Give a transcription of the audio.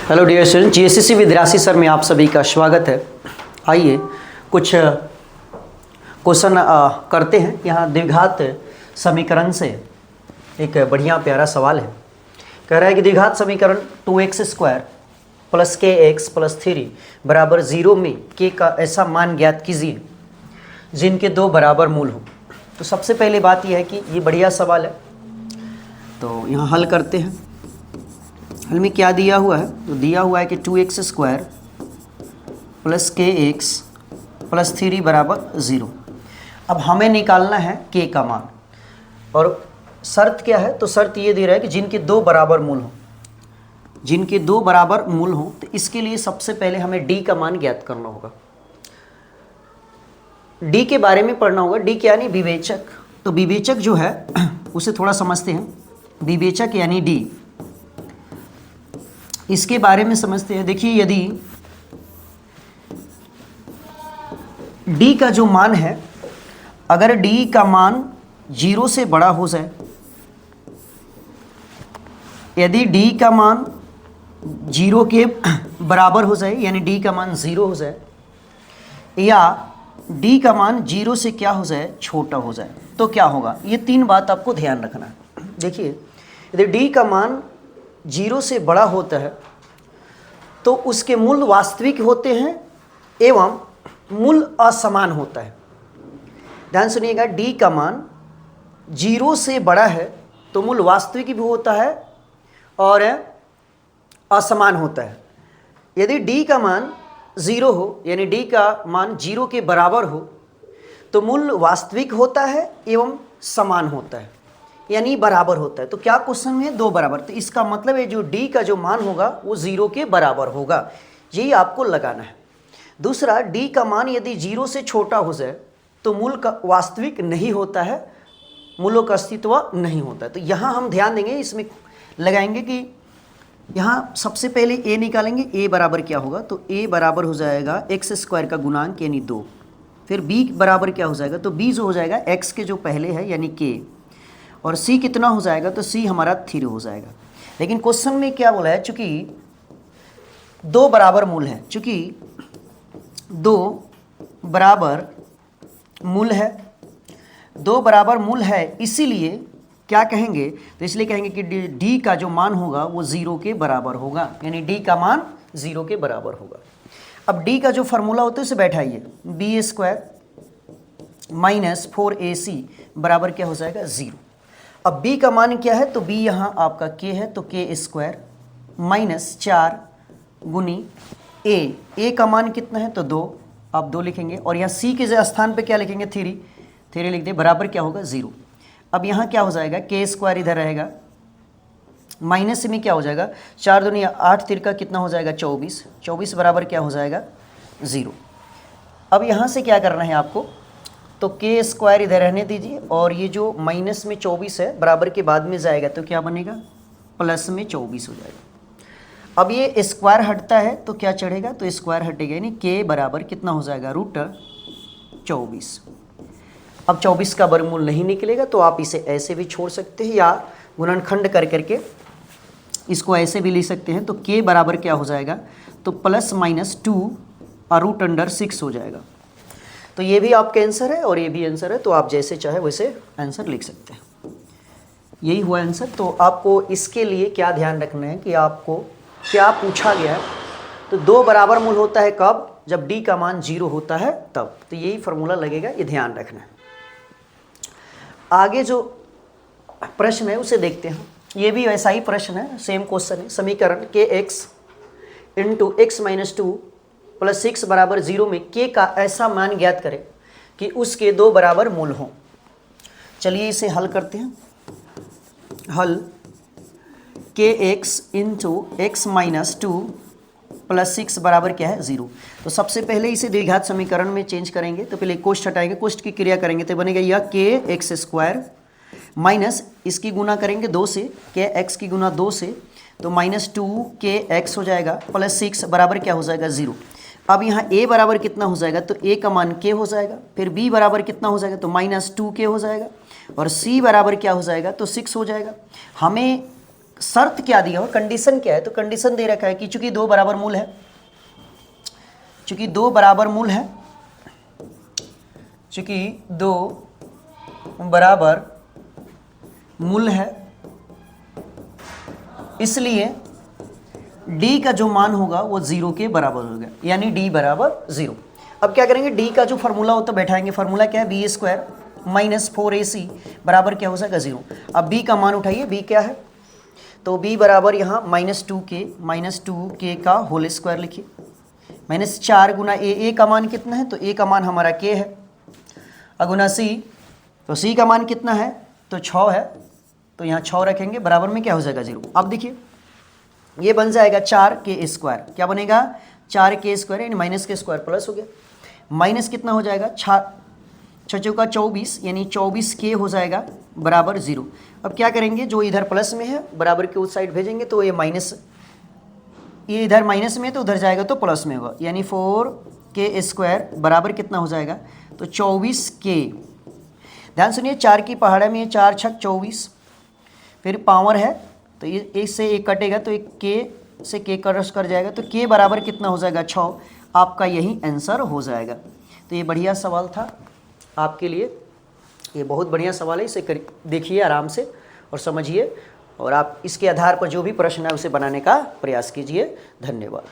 Hello dear student, जीएससीसी with राशि sir में आप सभी का स्वागत है। आइए कुछ क्वेश्चन करते हैं। यहाँ द्विघात समीकरण से एक बढ़िया प्यारा सवाल है। कह रहा है कि द्विघात समीकरण 2x² प्लस kx प्लस 3 बराबर 0 में k का ऐसा मान ज्ञात कीजिए जिनके दो बराबर मूल हो। तो सबसे पहले बात यह है कि ये बढ़िया सवाल है, तो यहाँ हल करते हैं। हल में क्या दिया हुआ है? तो दिया हुआ है कि 2x² प्लस kx प्लस 3 बराबर 0। अब हमें निकालना है k का मान, और शर्त क्या है? तो शर्त ये दे रहा है कि जिनके दो बराबर मूल हो, जिनके दो बराबर मूल हो। तो इसके लिए सबसे पहले हमें d का मान ज्ञात करना होगा। d के बारे में पढ़ना होगा। d क्या यानी विवेचक। तो विवेचक जो है उसे थोड़ा समझते हैं। विवेचक यानी d, इसके बारे में समझते हैं। देखिए, यदि d का जो मान है, अगर d का मान 0 से बड़ा हो जाए, यदि d का मान 0 के बराबर हो जाए, यानी d का मान 0 हो जाए, या d का मान 0 से क्या हो जाए, छोटा हो जाए, तो क्या होगा? ये तीन बात आपको ध्यान रखना है। देखिए, यदि d का मान 0 से बड़ा होता है तो उसके मूल वास्तविक होते हैं एवं मूल असमान होता है। ध्यान सुनिएगा, d का मान 0 से बड़ा है तो मूल वास्तविक भी होता है और असमान होता है। यदि d का मान 0 हो, यानी d का मान 0 के बराबर हो, तो मूल वास्तविक होता है एवं समान होता है, यानी बराबर होता है। तो क्या क्वेश्चन में दो बराबर, तो इसका मतलब है जो d का जो मान होगा वो 0 के बराबर होगा, यही आपको लगाना है। दूसरा, d का मान यदि 0 से छोटा हो जाए तो मूल का वास्तविक नहीं होता है, मूलों का अस्तित्व नहीं होता है। तो यहाँ हम ध्यान देंगे, इसमें लगाएंगे कि यहाँ सबसे पहले a निकालेंगे। a बराबर क्या होगा? तो a बराबर हो जाएगा x² का गुणांक यानी 2। फिर b बराबर क्या हो जाएगा? तो b जो हो जाएगा x के जो पहले है यानी k, और c कितना हो जाएगा? तो c हमारा 3 हो जाएगा। लेकिन क्वेश्चन में क्या बोला है? चूंकि दो बराबर मूल है, चूंकि दो बराबर मूल है, दो बराबर मूल है, इसीलिए क्या कहेंगे? तो इसलिए कहेंगे कि d का जो मान होगा वो 0 के बराबर होगा, यानी d का मान 0 के बराबर होगा। अब d का जो फॉर्मूला होता है उसे बैठाइए। b² माइनस 4ac बराबर क्या हो जाएगा? 0। अब b का मान क्या है? तो b यहाँ आपका k है, तो k² माइनस 4 गुनी a का मान कितना है? तो 2, आप 2 लिखेंगे, और यहाँ c के स्थान पे क्या लिखेंगे? 3 लिख दे, बराबर क्या होगा? 0। अब यहाँ क्या हो जाएगा? k² इधर रहेगा, माइनस में क्या हो जाएगा? 4 दूनी 8, 3 का कितना हो जाएगा? 24 बराबर क्या हो जाएगा? 0। अब यहाँ से क्या करना है आपको? तो k² इधर रहने दीजिए, और ये जो माइनस में 24 है बराबर के बाद में जाएगा तो क्या बनेगा? प्लस में 24 हो जाएगा। अब ये स्क्वायर हटता है तो क्या चढ़ेगा? तो स्क्वायर हटेगा, यानी k बराबर कितना हो जाएगा? √24। अब 24 का वर्गमूल नहीं निकलेगा तो आप इसे ऐसे भी छोड़ सकते हैं, या गुणनखंड कर करके इसको ऐसे भी ले सकते हैं। तो k बराबर क्या हो जाएगा? तो +-2 और √6 हो जाएगा। तो ये भी आपका आंसर है और ये भी आंसर है, तो आप जैसे चाहे वैसे आंसर लिख सकते हैं। यही हुआ आंसर। तो आपको इसके लिए क्या ध्यान रखना है कि आपको क्या पूछा गया है? तो दो बराबर मूल होता है कब? जब d का मान 0 होता है तब। तो यही फॉर्मूला लगेगा, ये ध्यान रखना है। आगे जो प्रश्न है उसे देखते हैं। ये भी वैसा ही प्रश्न है, सेम क्वेश्चन है। समीकरण kx × x-2 प्लस 6 बराबर 0 में k का ऐसा मान ज्ञात करें कि उसके दो बराबर मूल हों। चलिए इसे हल करते हैं। हल kx × x-2 प्लस 6 बराबर क्या है? 0। तो सबसे पहले इसे द्विघात समीकरण में चेंज करेंगे। तो पहले कोष्ठ हटाएंगे, कोष्ठ की क्रिया करेंगे तो बनेगा यह kx² माइनस इसकी गुना करेंगे 2 से, kx की गुना 2 से, तो -2kx हो जाएगा, प्लस 6 बराबर क्या हो जाएगा? 0। अब यहाँ a बराबर कितना हो जाएगा? तो a का मान k हो जाएगा। फिर b बराबर कितना हो जाएगा? तो -2k हो जाएगा, और c बराबर क्या हो जाएगा? तो 6 हो जाएगा। हमें शर्त क्या दिया हो, कंडीशन क्या है, तो कंडीशन दे रखा है कि चूंकि दो बराबर मूल है, चूंकि दो बराबर मूल है, चूंकि दो बराबर मूल है, इसलिए d का जो मान होगा वो 0 के बराबर होगा, यानी d बराबर 0। अब क्या करेंगे, d का जो फार्मूला होता है बैठाएंगे, फार्मूला क्या है, बी स्क्वायर माइनस 4ac बराबर क्या हो जाएगा 0। अब b का मान उठाइए, b क्या है, तो b बराबर यहाँ -2k का होल स्क्वायर लिखिए, -4 गुना a का मान कितना है, तो a का मान हमारा k है, अगुना c, तो c का मान कितना है, तो 6 है, तो यहाँ 6 रखेंगे, बराबर में क्या हो जाएगा 0। अब देखिए ये बन जाएगा 4k², क्या बनेगा 4k², यानी माइनस के स्क्वायर प्लस हो गया, माइनस कितना हो जाएगा 6 का 24, यानी 24k हो जाएगा बराबर 0। अब क्या करेंगे, जो इधर प्लस में है बराबर के उस साइड भेजेंगे, तो ये माइनस, ये इधर माइनस में है तो उधर जाएगा तो प्लस में होगा, यानी 4k² बराबर कितना हो जाएगा, तो 24k। ध्यान सुनिए, 4 की पहाड़ा में 4 छक 24, फिर पावर है तो ये एक से एक कटेगा, तो एक k से k क्रॉस कर जाएगा, तो k बराबर कितना हो जाएगा 6। आपका यही आंसर हो जाएगा। तो ये बढ़िया सवाल था आपके लिए, ये बहुत बढ़िया सवाल है, इसे देखिए आराम से और समझिए, और आप इसके आधार पर जो भी प्रश्न है उसे बनाने का प्रयास कीजिए। धन्यवाद।